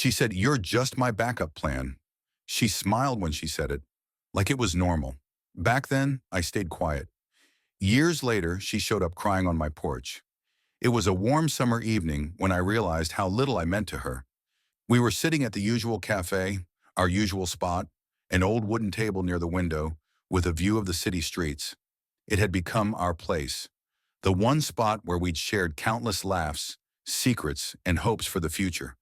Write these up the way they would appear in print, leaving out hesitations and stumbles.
She said, "You're just my backup plan." She smiled when she said it, like it was normal. Back then, I stayed quiet. Years later, she showed up crying on my porch. It was a warm summer evening when I realized how little I meant to her. We were sitting at the usual cafe, our usual spot, an old wooden table near the window, with a view of the city streets. It had become our place, the one spot where we'd shared countless laughs, secrets, and hopes for the future.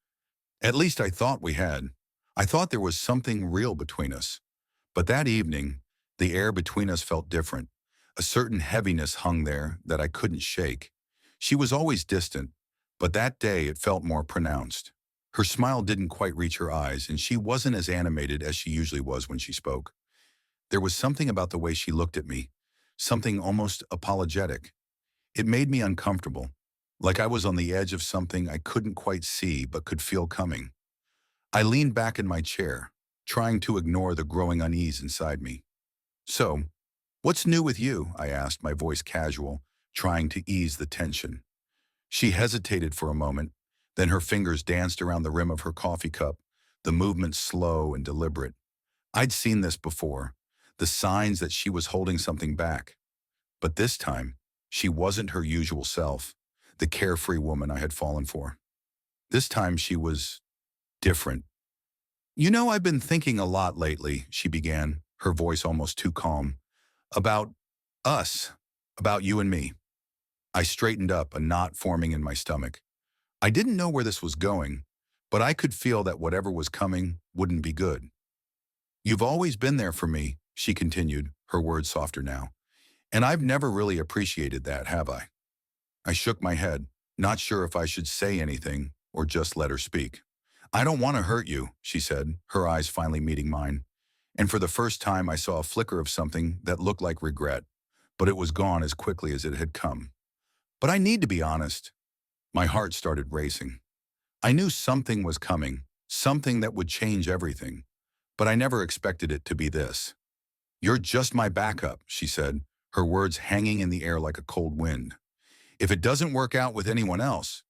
At least I thought we had. I thought there was something real between us. But that evening, the air between us felt different. A certain heaviness hung there that I couldn't shake. She was always distant, but that day it felt more pronounced. Her smile didn't quite reach her eyes, and she wasn't as animated as she usually was when she spoke. There was something about the way she looked at me, something almost apologetic. It made me uncomfortable, like I was on the edge of something I couldn't quite see but could feel coming. I leaned back in my chair, trying to ignore the growing unease inside me. "So, what's new with you?" I asked, my voice casual, trying to ease the tension. She hesitated for a moment, then her fingers danced around the rim of her coffee cup, the movement slow and deliberate. I'd seen this before, the signs that she was holding something back. But this time, she wasn't her usual self, the carefree woman I had fallen for. This time she was different. "You know, I've been thinking a lot lately," she began, her voice almost too calm, "about us, about you and me." I straightened up, a knot forming in my stomach. I didn't know where this was going, but I could feel that whatever was coming wouldn't be good. "You've always been there for me," she continued, her words softer now. "And I've never really appreciated that, have I?" I shook my head, not sure if I should say anything or just let her speak. "I don't want to hurt you," she said, her eyes finally meeting mine. And for the first time, I saw a flicker of something that looked like regret, but it was gone as quickly as it had come. "But I need to be honest." My heart started racing. I knew something was coming, something that would change everything, but I never expected it to be this. "You're just my backup," she said, her words hanging in the air like a cold wind. "If it doesn't work out with anyone else,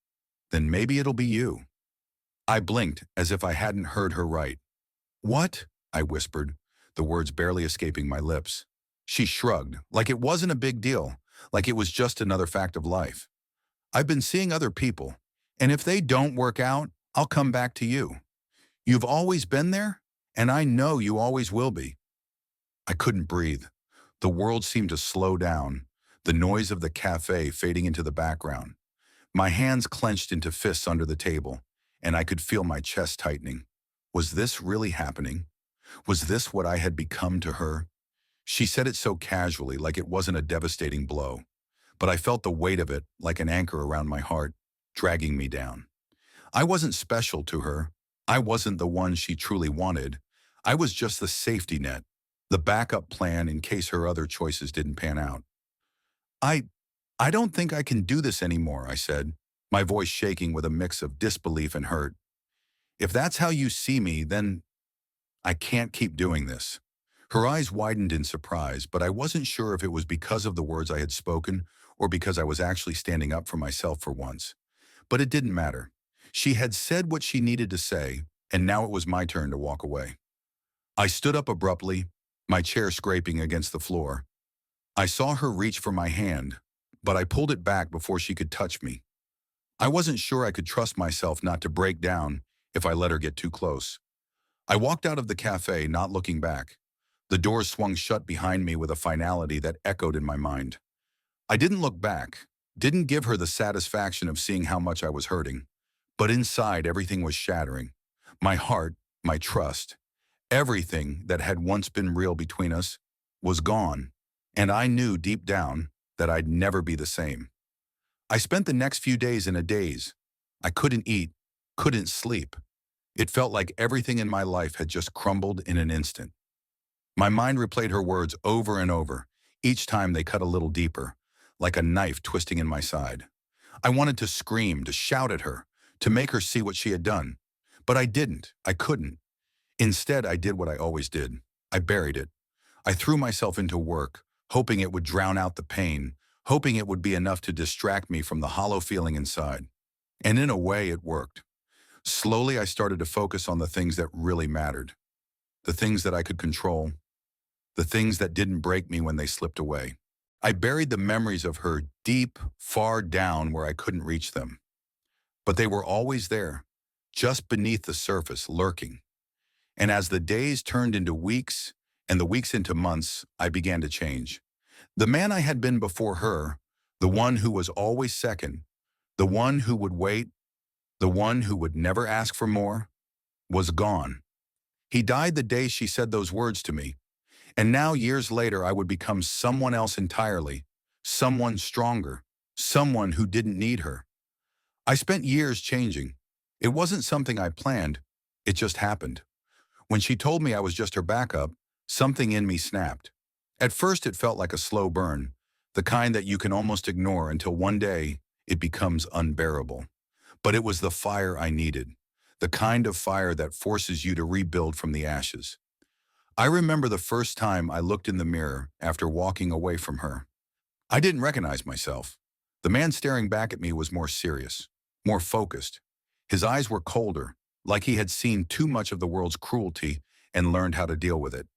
then maybe it'll be you." I blinked as if I hadn't heard her right. "What?" I whispered, the words barely escaping my lips. She shrugged, like it wasn't a big deal, like it was just another fact of life. "I've been seeing other people, and if they don't work out, I'll come back to you. You've always been there, and I know you always will be." I couldn't breathe. The world seemed to slow down, the noise of the cafe fading into the background. My hands clenched into fists under the table, and I could feel my chest tightening. Was this really happening? Was this what I had become to her? She said it so casually, like it wasn't a devastating blow, but I felt the weight of it like an anchor around my heart, dragging me down. I wasn't special to her. I wasn't the one she truly wanted. I was just the safety net, the backup plan in case her other choices didn't pan out. I, I don't think I can do this anymore," I said, my voice shaking with a mix of disbelief and hurt. "If that's how you see me, then I can't keep doing this." Her eyes widened in surprise, but I wasn't sure if it was because of the words I had spoken or because I was actually standing up for myself for once. But it didn't matter. She had said what she needed to say, and now it was my turn to walk away. I stood up abruptly, my chair scraping against the floor. I saw her reach for my hand, but I pulled it back before she could touch me. I wasn't sure I could trust myself not to break down if I let her get too close. I walked out of the cafe, not looking back. The doors swung shut behind me with a finality that echoed in my mind. I didn't look back, didn't give her the satisfaction of seeing how much I was hurting. But inside, everything was shattering. My heart, my trust, everything that had once been real between us was gone, and I knew deep down that I'd never be the same. I spent the next few days in a daze. I couldn't eat, couldn't sleep. It felt like everything in my life had just crumbled in an instant. My mind replayed her words over and over, each time they cut a little deeper, like a knife twisting in my side. I wanted to scream, to shout at her, to make her see what she had done. But I didn't. I couldn't. Instead, I did what I always did. I buried it. I threw myself into work, hoping it would drown out the pain, hoping it would be enough to distract me from the hollow feeling inside. And in a way, it worked. Slowly, I started to focus on the things that really mattered, the things that I could control, the things that didn't break me when they slipped away. I buried the memories of her deep, far down where I couldn't reach them. But they were always there, just beneath the surface, lurking. And as the days turned into weeks and the weeks into months, I began to change. The man I had been before her, the one who was always second, the one who would wait, the one who would never ask for more, was gone. He died the day she said those words to me. And now, years later, I would become someone else entirely, someone stronger, someone who didn't need her. I spent years changing. It wasn't something I planned. It just happened. When she told me I was just her backup, something in me snapped. At first, it felt like a slow burn, the kind that you can almost ignore until one day it becomes unbearable. But it was the fire I needed, the kind of fire that forces you to rebuild from the ashes. I remember the first time I looked in the mirror after walking away from her. I didn't recognize myself. The man staring back at me was more serious, more focused. His eyes were colder, like he had seen too much of the world's cruelty and learned how to deal with it.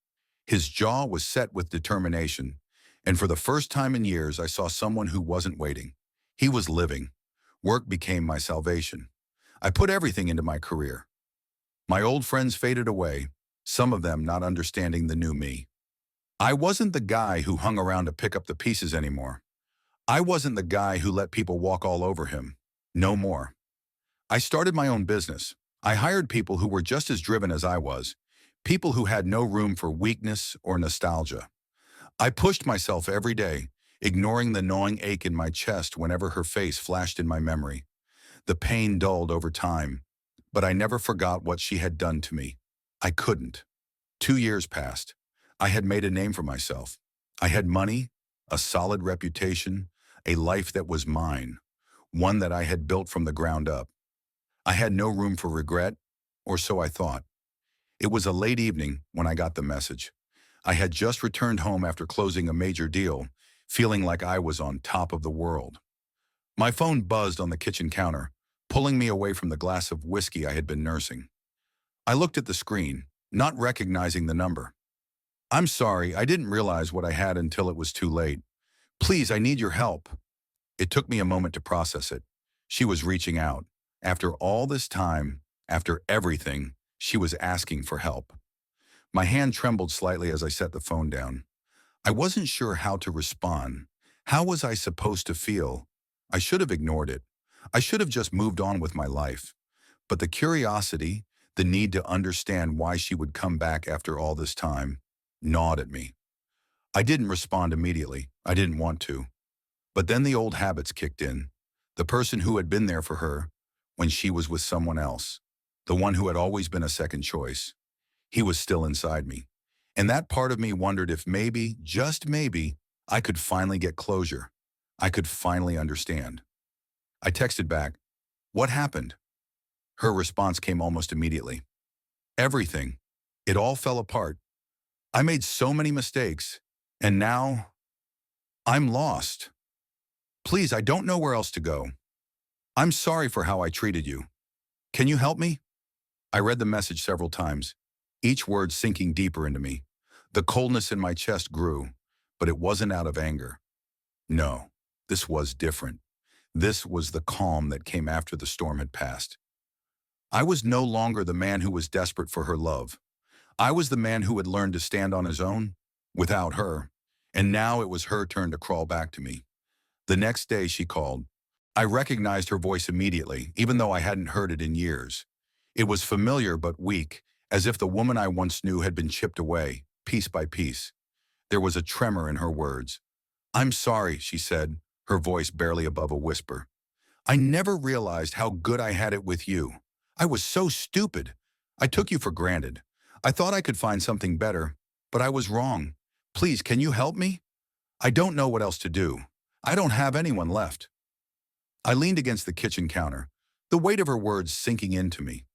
His jaw was set with determination, and for the first time in years I saw someone who wasn't waiting. He was living. Work became my salvation. I put everything into my career. My old friends faded away, some of them not understanding the new me. I wasn't the guy who hung around to pick up the pieces anymore. I wasn't the guy who let people walk all over him. No more. I started my own business. I hired people who were just as driven as I was, people who had no room for weakness or nostalgia. I pushed myself every day, ignoring the gnawing ache in my chest whenever her face flashed in my memory. The pain dulled over time, but I never forgot what she had done to me. I couldn't. 2 years passed. I had made a name for myself. I had money, a solid reputation, a life that was mine, one that I had built from the ground up. I had no room for regret, or so I thought. It was a late evening when I got the message. I had just returned home after closing a major deal, feeling like I was on top of the world. My phone buzzed on the kitchen counter, pulling me away from the glass of whiskey I had been nursing. I looked at the screen, not recognizing the number. "I'm sorry, I didn't realize what I had until it was too late. Please, I need your help." It took me a moment to process it. She was reaching out. After all this time, after everything, she was asking for help. My hand trembled slightly as I set the phone down. I wasn't sure how to respond. How was I supposed to feel? I should have ignored it. I should have just moved on with my life. But the curiosity, the need to understand why she would come back after all this time, gnawed at me. I didn't respond immediately. I didn't want to. But then the old habits kicked in. The person who had been there for her when she was with someone else, the one who had always been a second choice, he was still inside me. And that part of me wondered if maybe, just maybe, I could finally get closure. I could finally understand. I texted back, "What happened?" Her response came almost immediately. "Everything. It all fell apart. I made so many mistakes, and now I'm lost. Please, I don't know where else to go. I'm sorry for how I treated you. Can you help me?" I read the message several times, each word sinking deeper into me. The coldness in my chest grew, but it wasn't out of anger. No, this was different. This was the calm that came after the storm had passed. I was no longer the man who was desperate for her love. I was the man who had learned to stand on his own, without her, and now it was her turn to crawl back to me. The next day she called. I recognized her voice immediately, even though I hadn't heard it in years. It was familiar but weak, as if the woman I once knew had been chipped away, piece by piece. There was a tremor in her words. "I'm sorry," she said, her voice barely above a whisper. "I never realized how good I had it with you. I was so stupid. I took you for granted. I thought I could find something better, but I was wrong. Please, can you help me? I don't know what else to do. I don't have anyone left." I leaned against the kitchen counter, the weight of her words sinking into me.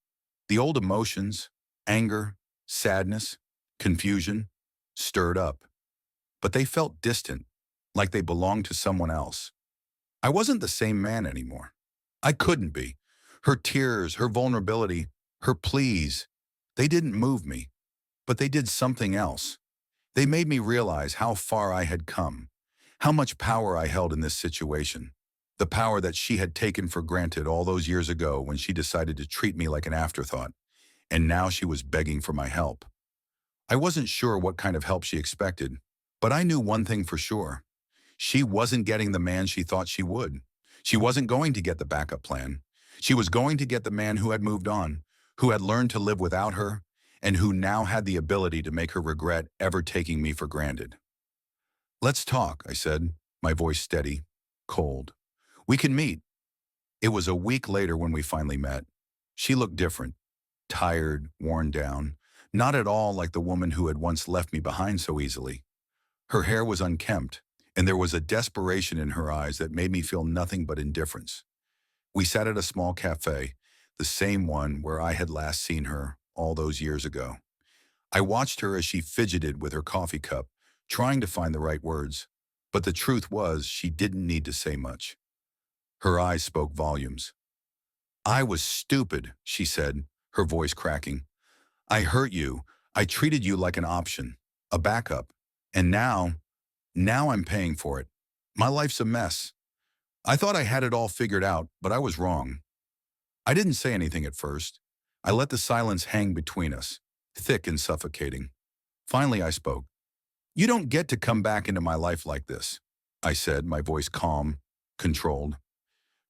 The old emotions, anger, sadness, confusion, stirred up. But they felt distant, like they belonged to someone else. I wasn't the same man anymore. I couldn't be. Her tears, her vulnerability, her pleas, they didn't move me, but they did something else. They made me realize how far I had come, how much power I held in this situation, the power that she had taken for granted all those years ago when she decided to treat me like an afterthought, and now she was begging for my help. I wasn't sure what kind of help she expected, but I knew one thing for sure. She wasn't getting the man she thought she would. She wasn't going to get the backup plan. She was going to get the man who had moved on, who had learned to live without her, and who now had the ability to make her regret ever taking me for granted. "Let's talk," I said, my voice steady, cold. "We can meet." It was a week later when we finally met. She looked different, tired, worn down, not at all like the woman who had once left me behind so easily. Her hair was unkempt, and there was a desperation in her eyes that made me feel nothing but indifference. We sat at a small cafe, the same one where I had last seen her all those years ago. I watched her as she fidgeted with her coffee cup, trying to find the right words. But the truth was, she didn't need to say much. Her eyes spoke volumes. "I was stupid," she said, her voice cracking. "I hurt you. I treated you like an option, a backup. And now I'm paying for it. My life's a mess. I thought I had it all figured out, but I was wrong." I didn't say anything at first. I let the silence hang between us, thick and suffocating. Finally, I spoke. "You don't get to come back into my life like this," I said, my voice calm, controlled.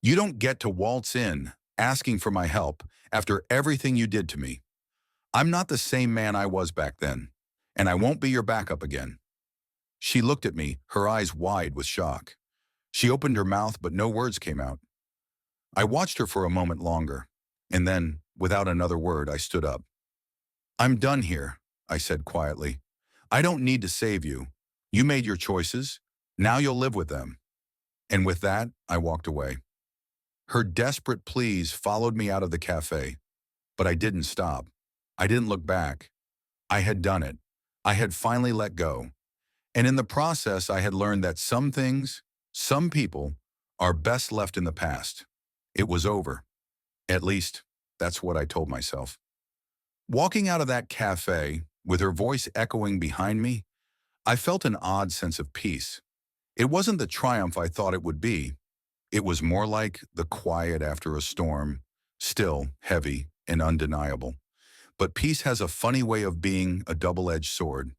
"You don't get to waltz in, asking for my help after everything you did to me. I'm not the same man I was back then, and I won't be your backup again." She looked at me, her eyes wide with shock. She opened her mouth, but no words came out. I watched her for a moment longer, and then, without another word, I stood up. "I'm done here," I said quietly. "I don't need to save you. You made your choices. Now you'll live with them." And with that, I walked away. Her desperate pleas followed me out of the cafe, but I didn't stop. I didn't look back. I had done it. I had finally let go. And in the process, I had learned that some things, some people, are best left in the past. It was over. At least, that's what I told myself. Walking out of that cafe, with her voice echoing behind me, I felt an odd sense of peace. It wasn't the triumph I thought it would be. It was more like the quiet after a storm, still heavy and undeniable. But peace has a funny way of being a double-edged sword.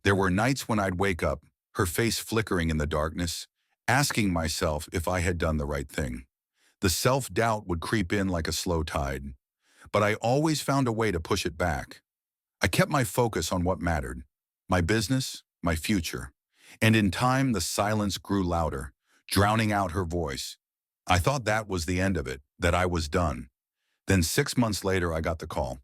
There were nights when I'd wake up, her face flickering in the darkness, asking myself if I had done the right thing. The self-doubt would creep in like a slow tide, but I always found a way to push it back. I kept my focus on what mattered, my business, my future. And in time, the silence grew louder, drowning out her voice. I thought that was the end of it, that I was done. Then 6 months later, I got the call.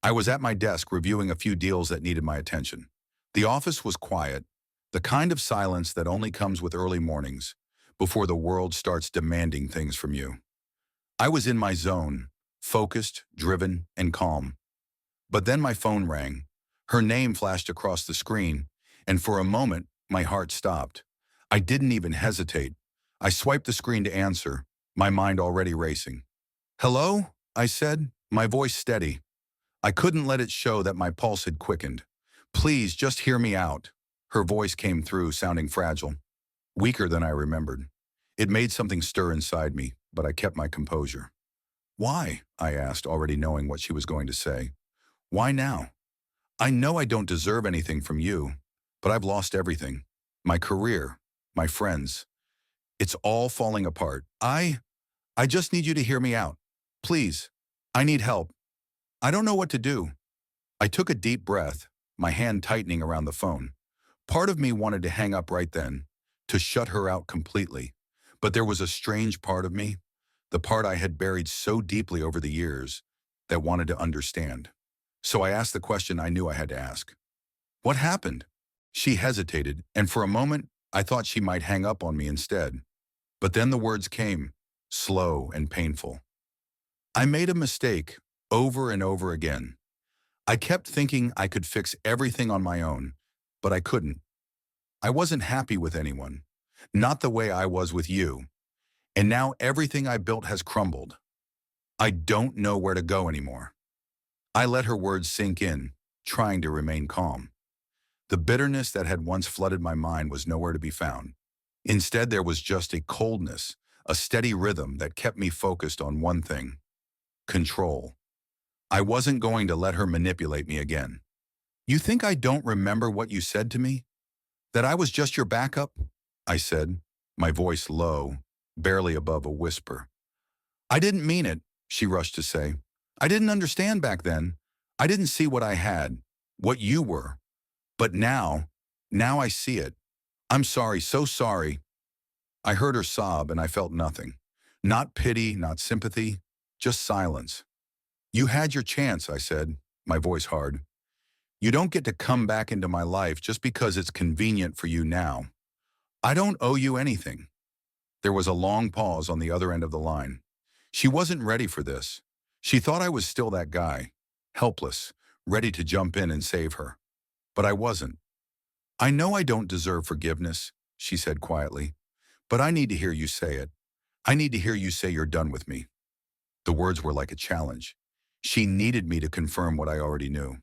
I was at my desk reviewing a few deals that needed my attention. The office was quiet, the kind of silence that only comes with early mornings, before the world starts demanding things from you. I was in my zone, focused, driven, and calm. But then my phone rang. Her name flashed across the screen, and for a moment, my heart stopped. I didn't even hesitate. I swiped the screen to answer, my mind already racing. "Hello?" I said, my voice steady. I couldn't let it show that my pulse had quickened. "Please, just hear me out." Her voice came through, sounding fragile, weaker than I remembered. It made something stir inside me, but I kept my composure. "Why?" I asked, already knowing what she was going to say. "Why now? I know I don't deserve anything from you, but I've lost everything. My career, my friends. It's all falling apart. I just need you to hear me out. Please. I need help. I don't know what to do." I took a deep breath, my hand tightening around the phone. Part of me wanted to hang up right then, to shut her out completely. But there was a strange part of me, the part I had buried so deeply over the years, that wanted to understand. So I asked the question I knew I had to ask. "What happened?" She hesitated, and for a moment, I thought she might hang up on me instead. But then the words came, slow and painful. "I made a mistake, over and over again. I kept thinking I could fix everything on my own, but I couldn't. I wasn't happy with anyone, not the way I was with you. And now everything I built has crumbled. I don't know where to go anymore. I let her words sink in, trying to remain calm. The bitterness that had once flooded my mind was nowhere to be found. Instead, there was just a coldness, a steady rhythm that kept me focused on one thing: control. I wasn't going to let her manipulate me again. You think I don't remember what you said to me? That I was just your backup? I said, my voice low, barely above a whisper. I didn't mean it, she rushed to say. I didn't understand back then. I didn't see what I had, what you were. But now I see it. I'm sorry, so sorry. I heard her sob and I felt nothing. Not pity, not sympathy, just silence. You had your chance, I said, my voice hard. You don't get to come back into my life just because it's convenient for you now. I don't owe you anything. There was a long pause on the other end of the line. She wasn't ready for this. She thought I was still that guy, helpless, ready to jump in and save her. But I wasn't. I know I don't deserve forgiveness, she said quietly, but I need to hear you say it. I need to hear you say you're done with me. The words were like a challenge. She needed me to confirm what I already knew.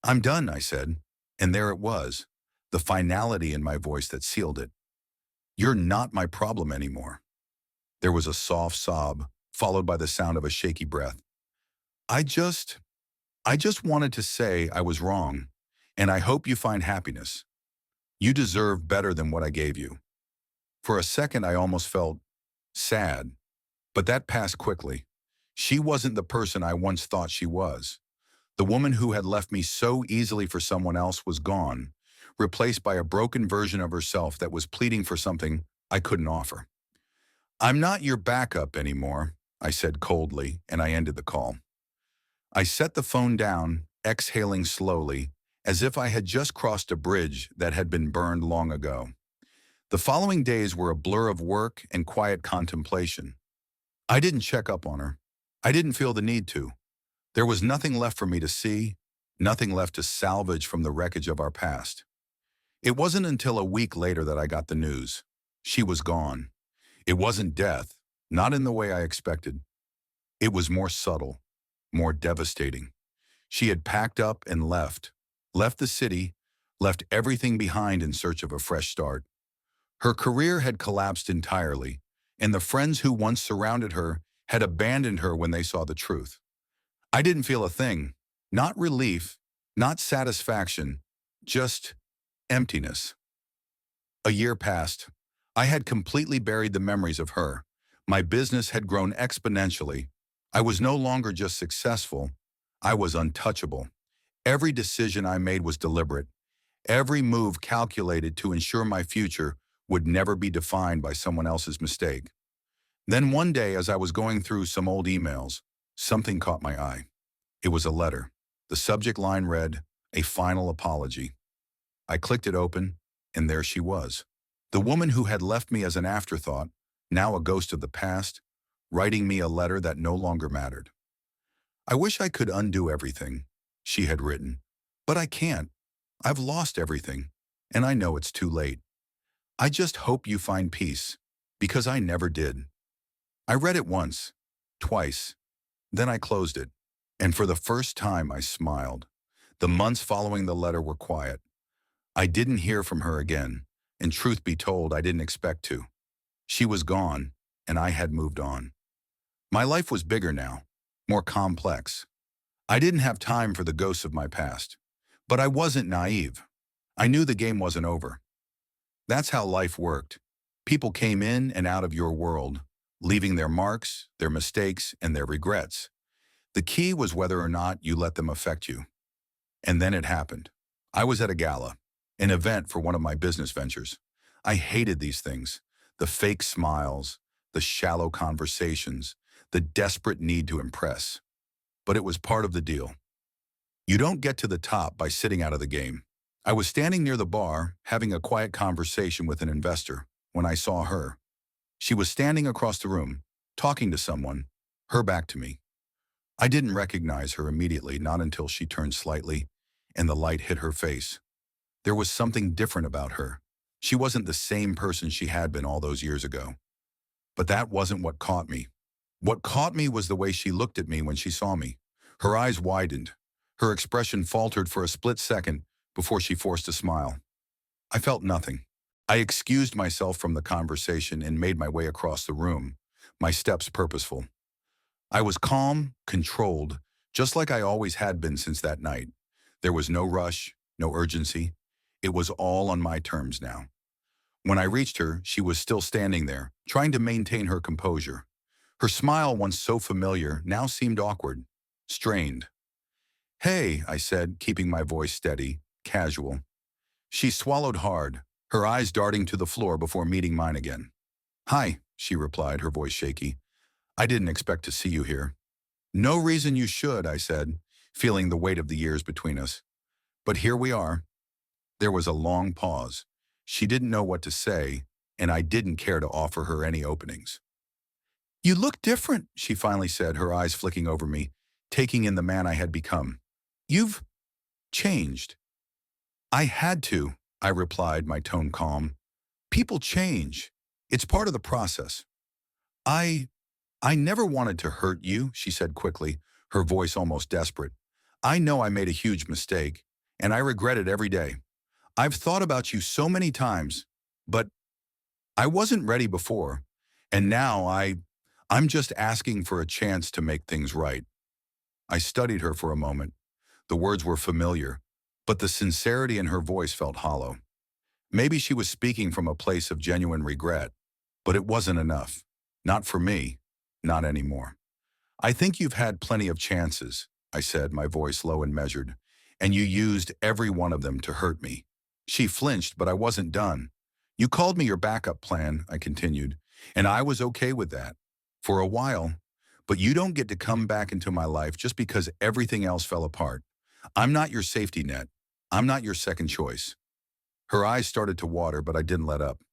I'm done, I said, and there it was, the finality in my voice that sealed it. You're not my problem anymore. There was a soft sob, followed by the sound of a shaky breath. I just wanted to say I was wrong, and I hope you find happiness. You deserve better than what I gave you. For a second, I almost felt sad, but that passed quickly. She wasn't the person I once thought she was. The woman who had left me so easily for someone else was gone, replaced by a broken version of herself that was pleading for something I couldn't offer. I'm not your backup anymore, I said coldly, and I ended the call. I set the phone down, exhaling slowly, as if I had just crossed a bridge that had been burned long ago. The following days were a blur of work and quiet contemplation. I didn't check up on her. I didn't feel the need to. There was nothing left for me to see, nothing left to salvage from the wreckage of our past. It wasn't until a week later that I got the news. She was gone. It wasn't death, not in the way I expected. It was more subtle, more devastating. She had packed up and left the city, left everything behind in search of a fresh start. Her career had collapsed entirely, and the friends who once surrounded her had abandoned her when they saw the truth. I didn't feel a thing, not relief, not satisfaction, just emptiness. A year passed. I had completely buried the memories of her. My business had grown exponentially. I was no longer just successful, I was untouchable. Every decision I made was deliberate. Every move calculated to ensure my future would never be defined by someone else's mistake. Then one day, as I was going through some old emails, something caught my eye. It was a letter. The subject line read, "A final apology." I clicked it open, and there she was. The woman who had left me as an afterthought, now a ghost of the past, writing me a letter that no longer mattered. I wish I could undo everything, she had written, but I can't. I've lost everything, and I know it's too late. I just hope you find peace, because I never did. I read it once, twice, then I closed it, and for the first time I smiled. The months following the letter were quiet. I didn't hear from her again, and truth be told, I didn't expect to. She was gone, and I had moved on. My life was bigger now, more complex. I didn't have time for the ghosts of my past, but I wasn't naive. I knew the game wasn't over. That's how life worked. People came in and out of your world, leaving their marks, their mistakes, and their regrets. The key was whether or not you let them affect you. And then it happened. I was at a gala, an event for one of my business ventures. I hated these things, the fake smiles, the shallow conversations, the desperate need to impress. But it was part of the deal. You don't get to the top by sitting out of the game. I was standing near the bar, having a quiet conversation with an investor, when I saw her. She was standing across the room, talking to someone, her back to me. I didn't recognize her immediately, not until she turned slightly, and the light hit her face. There was something different about her. She wasn't the same person she had been all those years ago. But that wasn't what caught me. What caught me was the way she looked at me when she saw me. Her eyes widened. Her expression faltered for a split second before she forced a smile. I felt nothing. I excused myself from the conversation and made my way across the room, my steps purposeful. I was calm, controlled, just like I always had been since that night. There was no rush, no urgency. It was all on my terms now. When I reached her, she was still standing there, trying to maintain her composure. Her smile, once so familiar, now seemed awkward, strained. "Hey," I said, keeping my voice steady, casual. She swallowed hard, her eyes darting to the floor before meeting mine again. "Hi," she replied, her voice shaky. "I didn't expect to see you here." "No reason you should," I said, feeling the weight of the years between us. "But here we are." There was a long pause. She didn't know what to say, and I didn't care to offer her any openings. "You look different," she finally said, her eyes flicking over me, taking in the man I had become. "You've changed." "I had to," I replied, my tone calm. "People change. It's part of the process." I I never wanted to hurt you," she said quickly, her voice almost desperate. "I know I made a huge mistake, and I regret it every day. I've thought about you so many times, but I wasn't ready before, and now I'm just asking for a chance to make things right." I studied her for a moment. The words were familiar, but the sincerity in her voice felt hollow. Maybe she was speaking from a place of genuine regret, but it wasn't enough. Not for me, not anymore. "I think you've had plenty of chances," I said, my voice low and measured, "and you used every one of them to hurt me." She flinched, but I wasn't done. "You called me your backup plan," I continued, "and I was okay with that. For a while, but you don't get to come back into my life just because everything else fell apart. I'm not your safety net. I'm not your second choice." Her eyes started to water, but I didn't let up.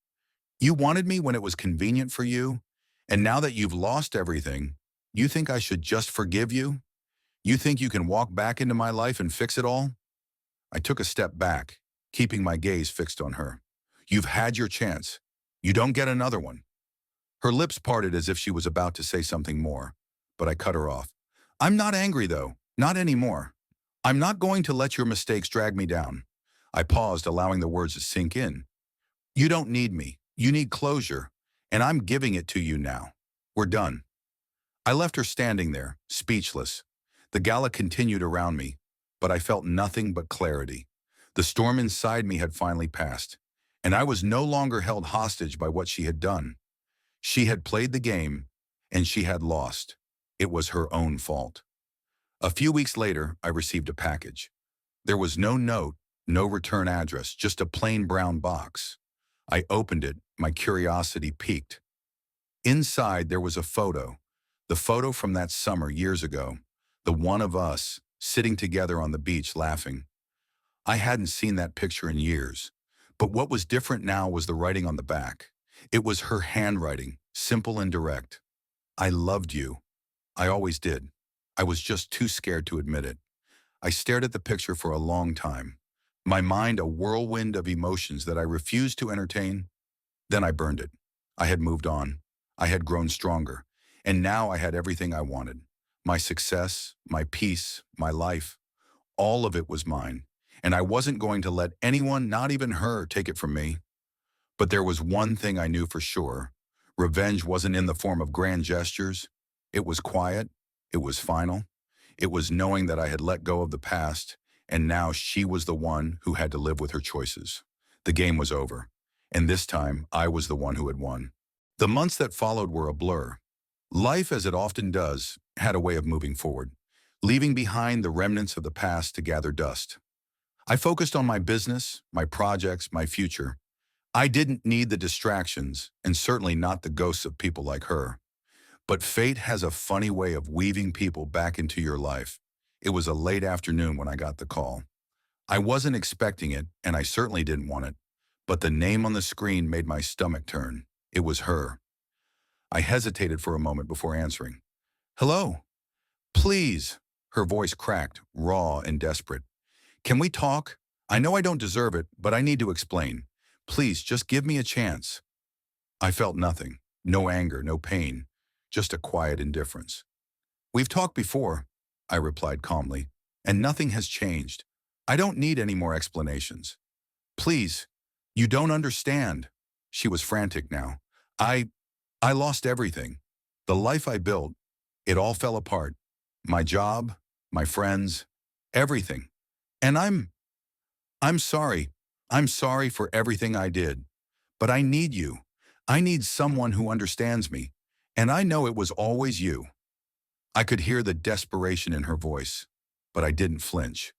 "You wanted me when it was convenient for you, and now that you've lost everything, you think I should just forgive you? You think you can walk back into my life and fix it all?" I took a step back, keeping my gaze fixed on her. "You've had your chance. You don't get another one." Her lips parted as if she was about to say something more, but I cut her off. "I'm not angry, though. Not anymore. I'm not going to let your mistakes drag me down." I paused, allowing the words to sink in. "You don't need me. You need closure, and I'm giving it to you now. We're done." I left her standing there, speechless. The gala continued around me, but I felt nothing but clarity. The storm inside me had finally passed, and I was no longer held hostage by what she had done. She had played the game, and she had lost. It was her own fault. A few weeks later, I received a package. There was no note, no return address, just a plain brown box. I opened it, my curiosity piqued. Inside, there was a photo, the photo from that summer years ago, the one of us sitting together on the beach laughing. I hadn't seen that picture in years, but what was different now was the writing on the back. It was her handwriting, simple and direct. "I loved you. I always did. I was just too scared to admit it." I stared at the picture for a long time, my mind a whirlwind of emotions that I refused to entertain. Then I burned it. I had moved on. I had grown stronger. And now I had everything I wanted. My success, my peace, my life. All of it was mine. And I wasn't going to let anyone, not even her, take it from me. But there was one thing I knew for sure. Revenge wasn't in the form of grand gestures. It was quiet. It was final. It was knowing that I had let go of the past, and now she was the one who had to live with her choices. The game was over, and this time I was the one who had won. The months that followed were a blur. Life, as it often does, had a way of moving forward, leaving behind the remnants of the past to gather dust. I focused on my business, my projects, my future. I didn't need the distractions, and certainly not the ghosts of people like her. But fate has a funny way of weaving people back into your life. It was a late afternoon when I got the call. I wasn't expecting it, and I certainly didn't want it. But the name on the screen made my stomach turn. It was her. I hesitated for a moment before answering. "Hello? Please." Her voice cracked, raw and desperate. "Can we talk? I know I don't deserve it, but I need to explain. Please, just give me a chance." I felt nothing. No anger, no pain. just a quiet indifference. "We've talked before," I replied calmly, "and nothing has changed. I don't need any more explanations. Please, you don't understand." She was frantic now. I, I lost everything. The life I built, it all fell apart. My job, my friends, everything. And I'm sorry. I'm sorry for everything I did. But I need you. I need someone who understands me. And I know it was always you. I could hear the desperation in her voice, but I didn't flinch.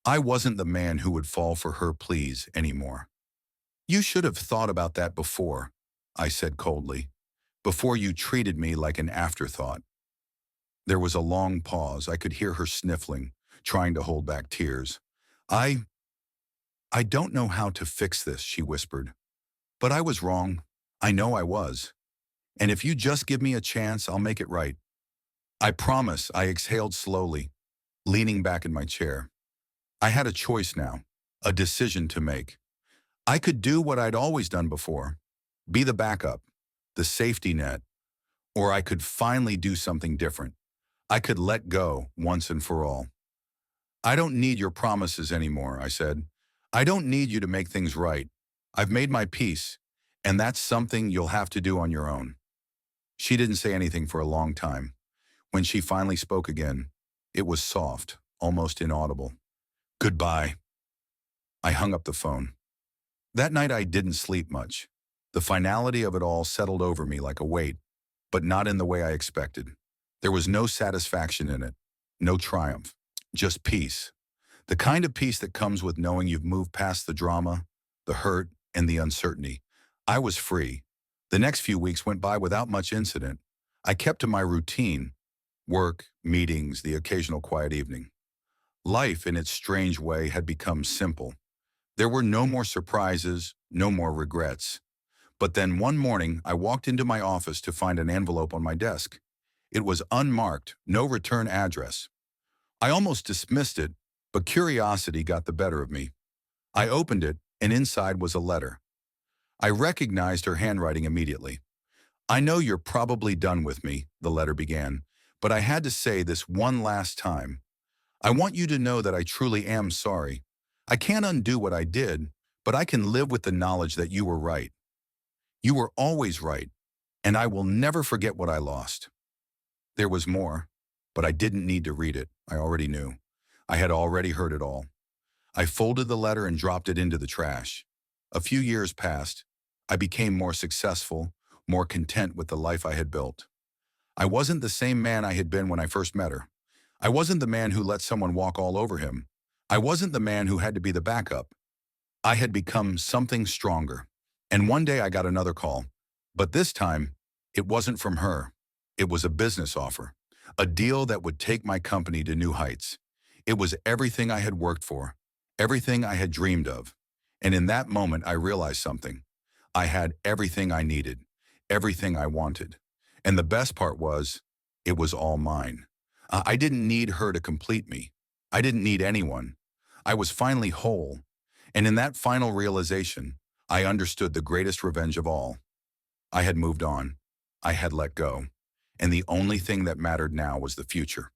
I wasn't the man who would fall for her pleas anymore. "You should have thought about that before," I said coldly, "before you treated me like an afterthought." There was a long pause. I could hear her sniffling, trying to hold back tears. I, I don't know how to fix this," she whispered. "But I was wrong. I know I was. And if you just give me a chance, I'll make it right." "I promise," I exhaled slowly, leaning back in my chair. I had a choice now, a decision to make. I could do what I'd always done before, be the backup, the safety net, or I could finally do something different. I could let go once and for all. "I don't need your promises anymore," I said. "I don't need you to make things right. I've made my peace, and that's something you'll have to do on your own." She didn't say anything for a long time. When she finally spoke again, it was soft, almost inaudible. "Goodbye." I hung up the phone. That night I didn't sleep much. The finality of it all settled over me like a weight, but not in the way I expected. There was no satisfaction in it, no triumph, just peace. The kind of peace that comes with knowing you've moved past the drama, the hurt, and the uncertainty. I was free. The next few weeks went by without much incident. I kept to my routine: work, meetings, the occasional quiet evening. Life, in its strange way, had become simple. There were no more surprises, no more regrets. But then one morning, I walked into my office to find an envelope on my desk. It was unmarked, no return address. I almost dismissed it, but curiosity got the better of me. I opened it, and inside was a letter. I recognized her handwriting immediately. "I know you're probably done with me," the letter began, "but I had to say this one last time. I want you to know that I truly am sorry. I can't undo what I did, but I can live with the knowledge that you were right. You were always right, and I will never forget what I lost." There was more, but I didn't need to read it. I already knew. I had already heard it all. I folded the letter and dropped it into the trash. A few years passed. I became more successful, more content with the life I had built. I wasn't the same man I had been when I first met her. I wasn't the man who let someone walk all over him. I wasn't the man who had to be the backup. I had become something stronger. And one day I got another call. But this time, it wasn't from her. It was a business offer, a deal that would take my company to new heights. It was everything I had worked for, everything I had dreamed of. And in that moment, I realized something. I had everything I needed, everything I wanted. And the best part was, it was all mine. I didn't need her to complete me. I didn't need anyone. I was finally whole. And in that final realization, I understood the greatest revenge of all. I had moved on. I had let go. And the only thing that mattered now was the future.